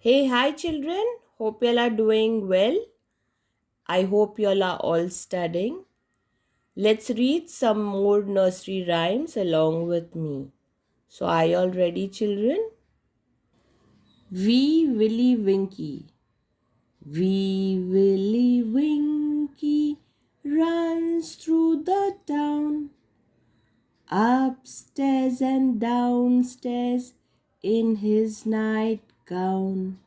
Hey, hi children. Hope you all are doing well. I hope you all are all studying. Let's read some more nursery rhymes along with me. So, are you all ready, children? Wee Willie Winkie. Wee Willie Winkie runs through the town, upstairs and downstairs in his nightgown.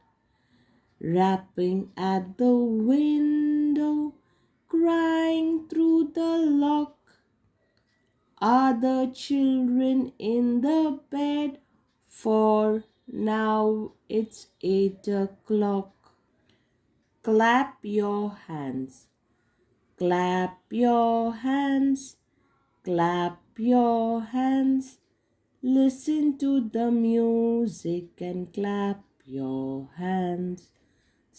Rapping at the window, crying through the lock. Are the children in the bed? For now it's 8 o'clock. Clap your hands, clap your hands, clap your hands. Listen to the music and clap your hands.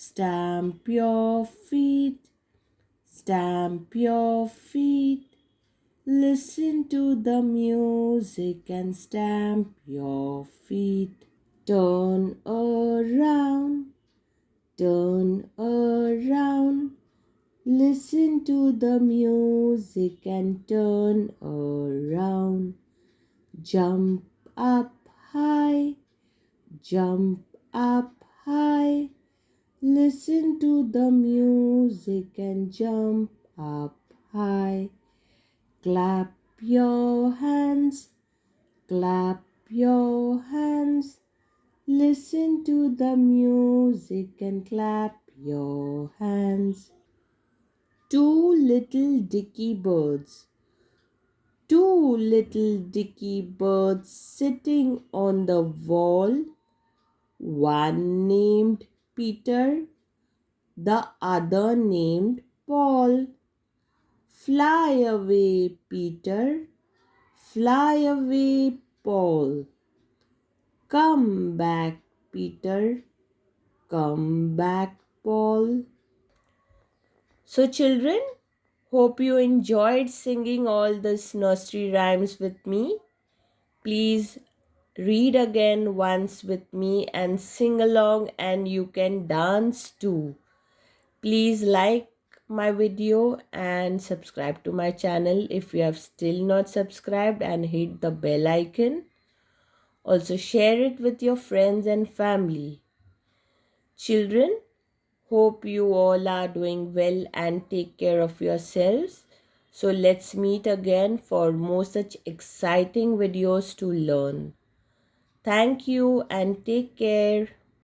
Stamp your feet, stamp your feet. Listen to the music and stamp your feet. Turn around, turn around. Listen to the music and turn around. Jump up high, jump up high. Listen to the music and jump up high. Clap your hands, clap your hands. Listen to the music and clap your hands. Two little Dickie birds. Two little Dickie birds sitting on the wall. One named Peter, the other named Paul. Fly away, Peter, fly away, Paul. Come back, Peter, come back, Paul. So, children, hope you enjoyed singing all these nursery rhymes with me. Please read again once with me and sing along, and you can dance too. Please like my video and subscribe to my channel if you have still not subscribed, and hit the bell icon. Also share it with your friends and family. Children, hope you all are doing well and take care of yourselves. So let's meet again for more such exciting videos to learn. Thank you and take care.